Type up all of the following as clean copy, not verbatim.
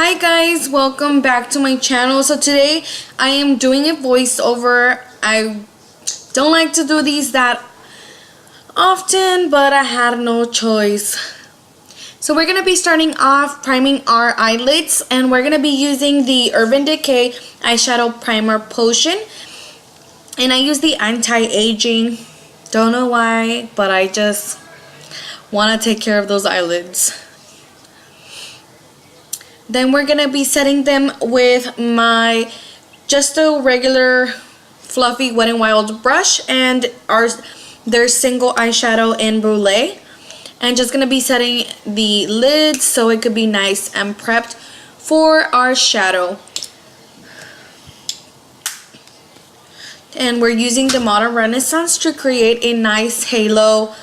Hi guys, welcome back to my channel. So today I am doing a voiceover. I don't like to do these that often, but I had no choice. So we're going to be starting off priming our eyelids, and we're going to be using the Urban Decay Eyeshadow Primer Potion. And I use the anti-aging. Don't know why, but I just want to take care of those eyelids. Then we're going to be setting them with my just a regular fluffy Wet n Wild brush and their single eyeshadow in Brulee. And just going to be setting the lids so it could be nice and prepped for our shadow. And we're using the Modern Renaissance to create a nice halo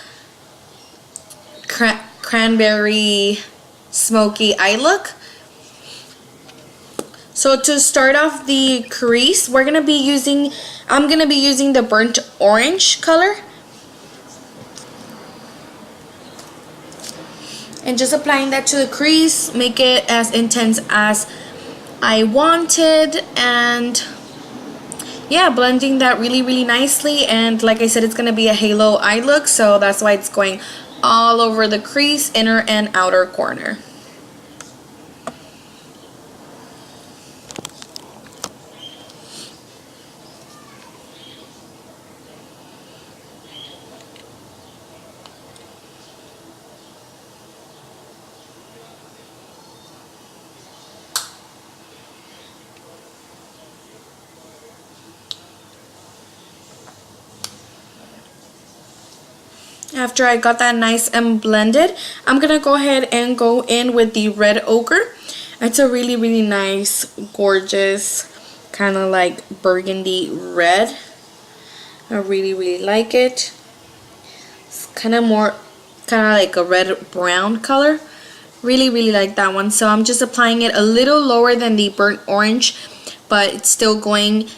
cranberry smoky eye look. So to start off the crease, I'm gonna be using the burnt orange color. And just applying that to the crease, make it as intense as I wanted, and yeah, blending that really nicely. And like I said, it's gonna be a halo eye look, so that's why it's going all over the crease, inner and outer corner. After I got that nice and blended, I'm gonna go ahead and go in with the Red Ochre. It's a really nice, gorgeous, kind of like burgundy red. I really like it. It's kind of like a red brown color. Really like that one. So I'm just applying it a little lower than the burnt orange, but it's still going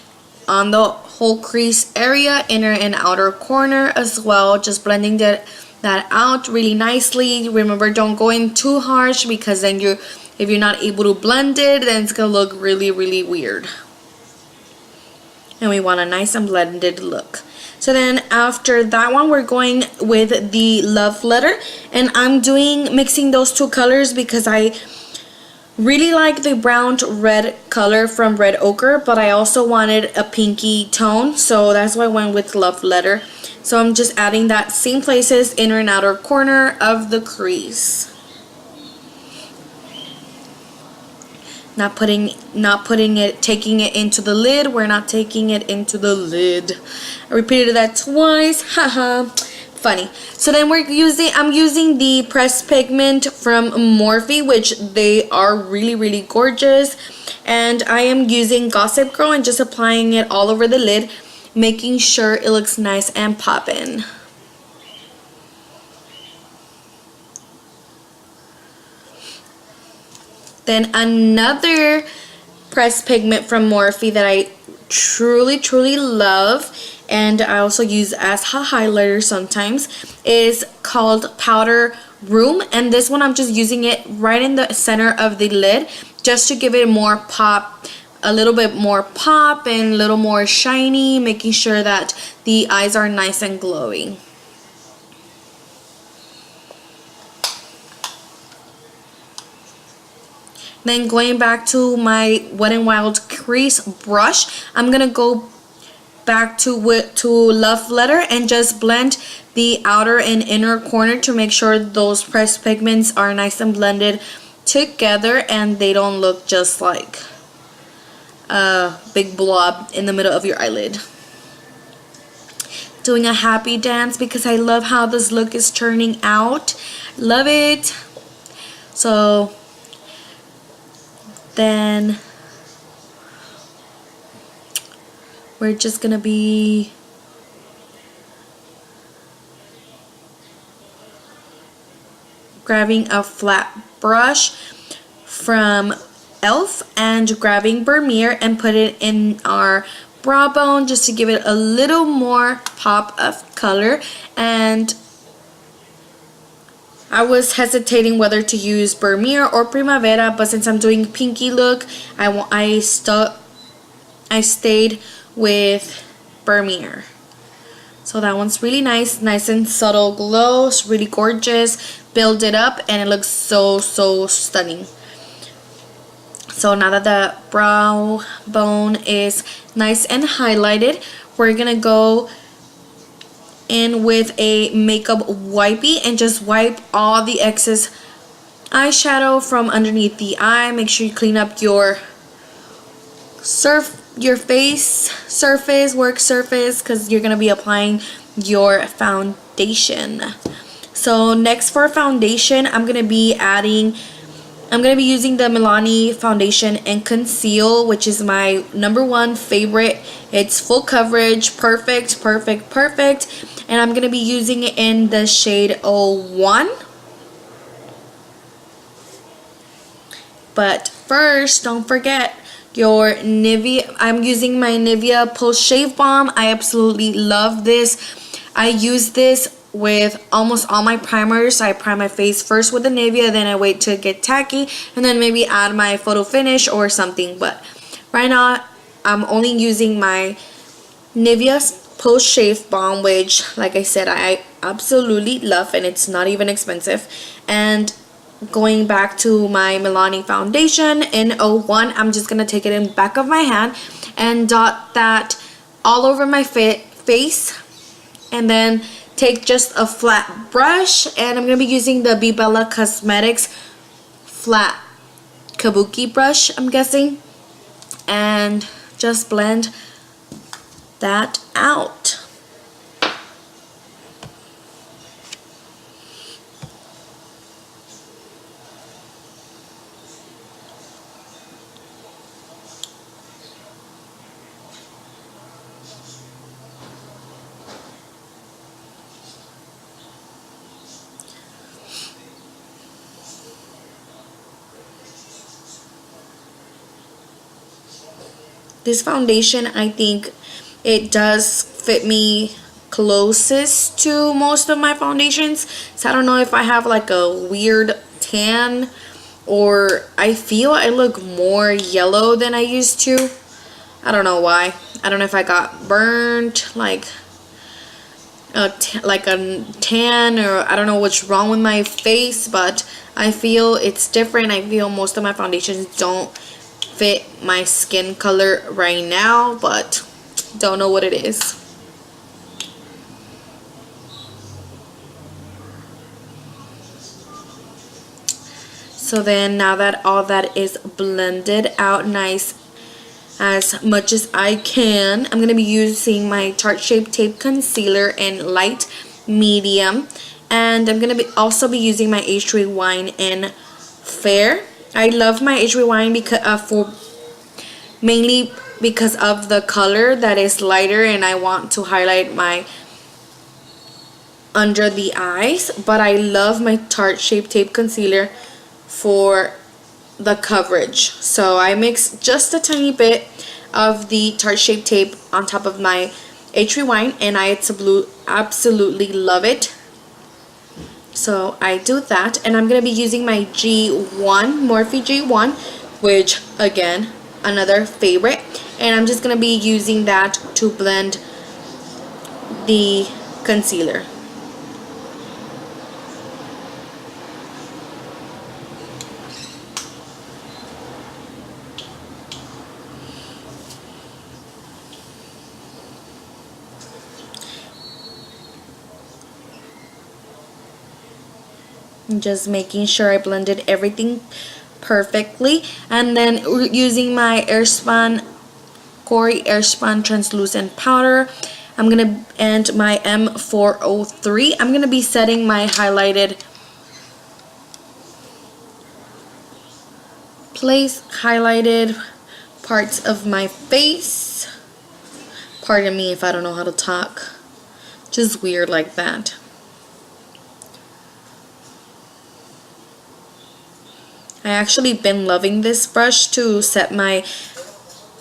on the whole crease area, inner and outer corner as well. Just blending that out really nicely. Remember, don't go in too harsh, because then if you're not able to blend it, then it's gonna look really weird. And we want a nice and blended look. So then after that one, we're going with the Love Letter, and I'm mixing those two colors because I really like the brown red color from Red Ochre, but I also wanted a pinky tone, so that's why I went with Love Letter. So I'm just adding that same places, inner and outer corner of the crease. Taking it into the lid. We're not taking it into the lid. I repeated that twice. Haha. Funny. So then I'm using the pressed pigment from Morphe, which they are really gorgeous. And I am using Gossip Girl and just applying it all over the lid, making sure it looks nice and poppin'. Then another pressed pigment from Morphe that I truly love, and I also use as a highlighter sometimes, is called Powder Room. And this one I'm just using it right in the center of the lid, just to give it more pop, a little bit more pop and a little more shiny, making sure that the eyes are nice and glowing. Then going back to my Wet n Wild crease brush, I'm gonna go back to Love Letter and just blend the outer and inner corner to make sure those pressed pigments are nice and blended together and they don't look just like a big blob in the middle of your eyelid. Doing a happy dance because I love how this look is turning out. Love it. So then we're just gonna be grabbing a flat brush from Ilce and grabbing Vermeer and put it in our brow bone just to give it a little more pop of color. And I was hesitating whether to use Vermeer or Primavera, but since I'm doing pinky look, I stayed with Vermeer. So that one's really nice, nice and subtle glow. It's really gorgeous. Build it up and it looks so stunning. So now that the brow bone is nice and highlighted, we're gonna go in with a makeup wipey and just wipe all the excess eyeshadow from underneath the eye. Make sure you clean up your face surface, work surface, because you're gonna be applying your foundation. So next for foundation, I'm gonna be using the Milani foundation and conceal, which is my #1 favorite. It's full coverage, perfect, and I'm gonna be using it in the shade 01. But first, don't forget your Nivea. I'm using my Nivea Post Shave Balm. I absolutely love this. I use this with almost all my primers. I prime my face first with the Nivea, then I wait to get tacky, and then maybe add my photo finish or something. But right now, I'm only using my Nivea Post Shave Balm, which, like I said, I absolutely love, and it's not even expensive. And going back to my Milani foundation in 01, I'm just gonna take it in the back of my hand and dot that all over my face, and then take just a flat brush, and I'm gonna be using the Be Bella Cosmetics flat kabuki brush, I'm guessing, and just blend that out. This foundation, I think it does fit me closest to most of my foundations. So I don't know if I have like a weird tan, or I feel I look more yellow than I used to. I don't know why. I don't know if I got burnt like a tan, or I don't know what's wrong with my face, but I feel it's different. I feel most of my foundations don't fit my skin color right now, but don't know what it is. So then, now that all that is blended out nice as much as I can, I'm gonna be using my Tarte Shape Tape Concealer in light medium, and I'm gonna also be using my H3 Wine in fair. I love my H3 Wine because mainly because of the color that is lighter, and I want to highlight my under the eyes. But I love my Tarte Shape Tape Concealer for the coverage. So I mix just a tiny bit of the Tarte Shape Tape on top of my H3 Wine, and I absolutely love it. So I do that, and I'm gonna be using my G1 Morphe G1, which again, another favorite, and I'm just gonna be using that to blend the concealer. Just making sure I blended everything perfectly, and then using my Corey Airspun translucent powder, I'm gonna, and my M403, I'm gonna be setting my highlighted parts of my face. Pardon me if I don't know how to talk, just weird like that. I actually been loving this brush to set my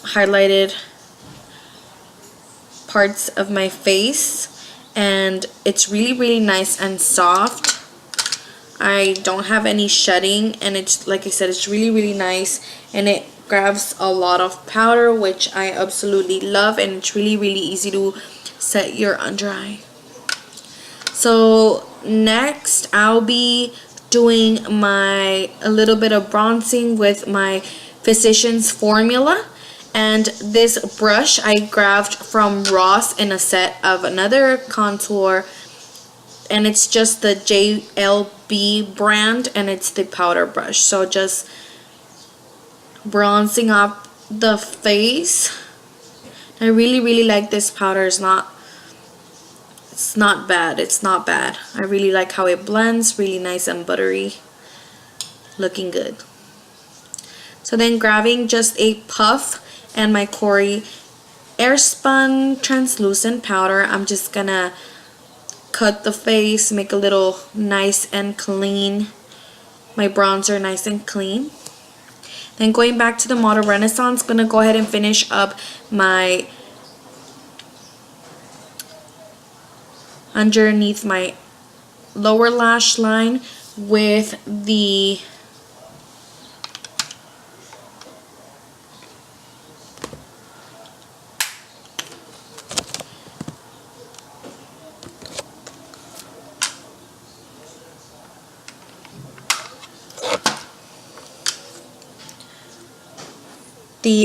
highlighted parts of my face, and it's really nice and soft. I don't have any shedding, and it's, like I said, it's really, really nice, and it grabs a lot of powder, which I absolutely love, and it's really, really easy to set your under eye. So next I'll be doing a little bit of bronzing with my Physicians Formula, and this brush I grabbed from Ross in a set of another contour, and it's just the JLB brand, and it's the powder brush. So just bronzing up the face. I really, really like this powder. It's not bad. It's not bad. I really like how it blends. Really nice and buttery. Looking good. So then grabbing just a puff and my Corey Airspun translucent powder, I'm just gonna cut the face, make a little nice and clean. My bronzer nice and clean. Then going back to the Model Renaissance, gonna go ahead and finish up my underneath my lower lash line with the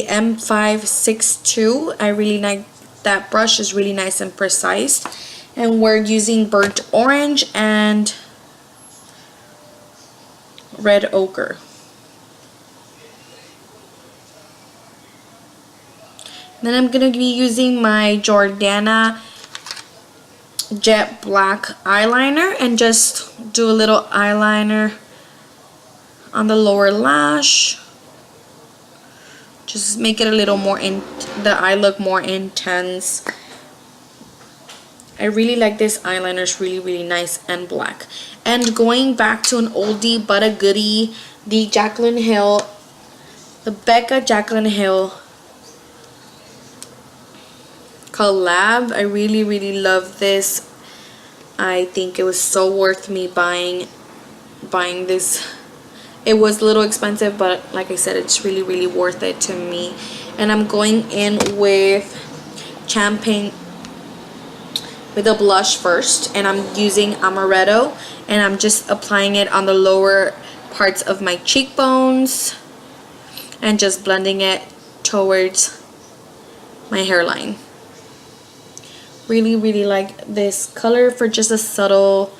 M562. I really like that brush. Is really nice and precise. And we're using burnt orange and red ochre. Then I'm gonna be using my Jordana jet black eyeliner and just do a little eyeliner on the lower lash. Just make it a little more the eye look more intense. I really like this eyeliner. It's really, really nice and black. And going back to an oldie but a goodie, the Becca Jaclyn Hill collab. I really, really love this. I think it was so worth me buying this. It was a little expensive, but like I said, it's really, really worth it to me. And I'm going in with Champagne with a blush first, and I'm using Amaretto, and I'm just applying it on the lower parts of my cheekbones and just blending it towards my hairline. Really, really like this color for just a subtle,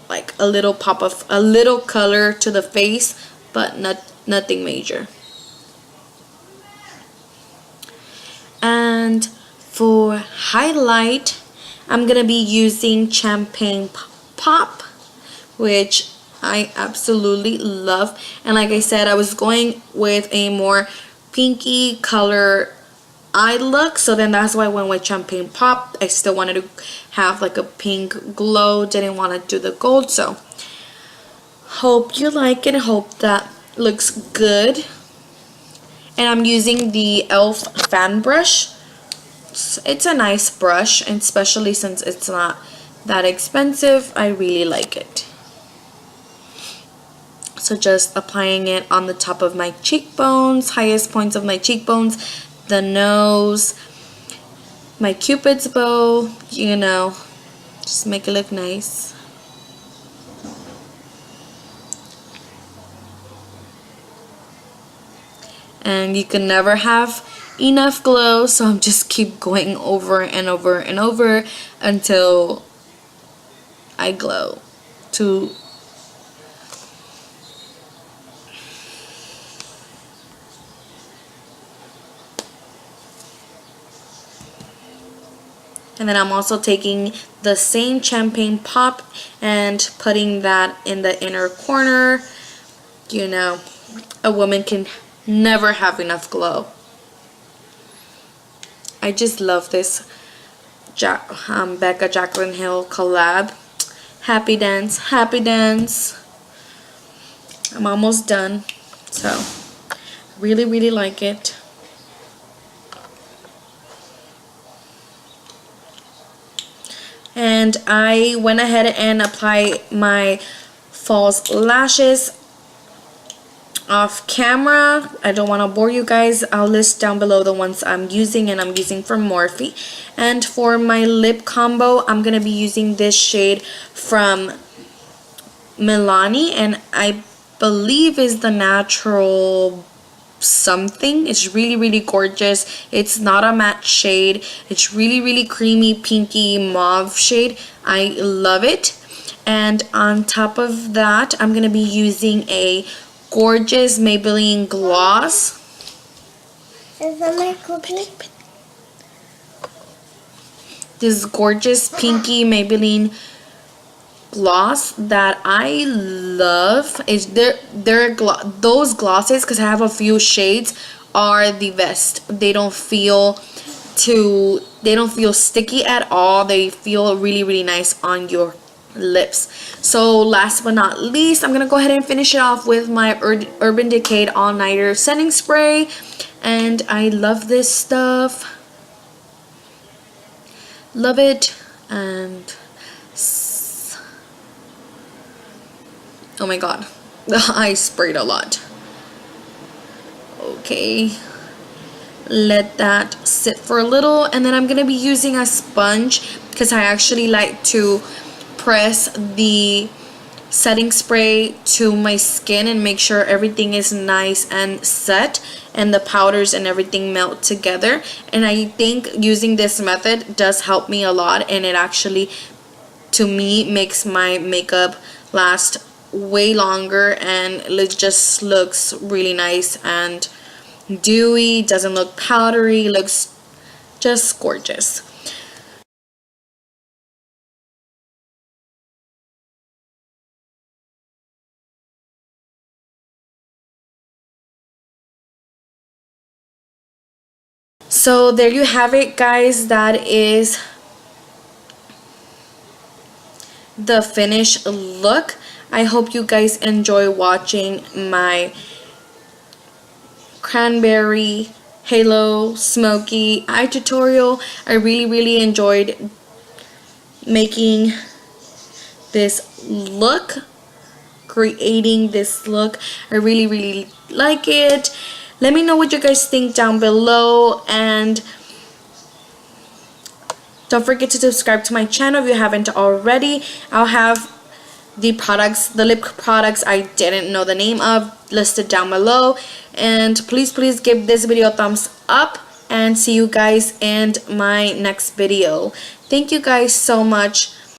like a little pop of a little color to the face, but nothing major. And for highlight, I'm gonna be using Champagne Pop, which I absolutely love. And like I said, I was going with a more pinky color eye look, so then that's why I went with Champagne Pop. I still wanted to have like a pink glow, didn't want to do the gold. So hope you like it. Hope that looks good. And I'm using the Elf fan brush. It's a nice brush, and especially since it's not that expensive, I really like it. So just applying it on the top of my cheekbones, highest points of my cheekbones, the nose, my Cupid's bow, you know, just make it look nice. And you can never have enough glow, so I'm just keep going over and over and over until I glow. And then I'm also taking the same Champagne Pop and putting that in the inner corner. You know, a woman can never have enough glow. I just love this Becca Jaclyn Hill collab. Happy dance, happy dance. I'm almost done, so really, really like it. And I went ahead and applied my false lashes off camera. I don't want to bore you guys. I'll list down below the ones I'm using, and I'm using from Morphe. And for my lip combo, I'm gonna be using this shade from Milani, and I believe is the natural something. It's really gorgeous. It's not a matte shade. It's really creamy pinky mauve shade. I love it. And on top of that, I'm gonna be using a gorgeous Maybelline gloss. Is that my cookie? This gorgeous pinky Maybelline gloss that I love. Is those glosses, because I have a few shades, are the best. They don't feel sticky at all. They feel really nice on your lips. So last but not least, I'm gonna go ahead and finish it off with my Urban Decay All Nighter setting spray, and I love this stuff. Love it. And oh my god, I sprayed a lot. Okay, let that sit for a little, and then I'm gonna be using a sponge because I actually like to press the setting spray to my skin and make sure everything is nice and set and the powders and everything melt together. And I think using this method does help me a lot, and it actually, to me, makes my makeup last way longer, and it just looks really nice and dewy. Doesn't look powdery, looks just gorgeous. So there you have it, guys. That is the finished look. I hope you guys enjoy watching my Cranberry Halo Smoky eye tutorial. I really enjoyed making this look, creating this look. I really like it. Let me know what you guys think down below, and don't forget to subscribe to my channel if you haven't already. I'll have the products, the lip products I didn't know the name of, listed down below. And please give this video a thumbs up, and see you guys in my next video. Thank you guys so much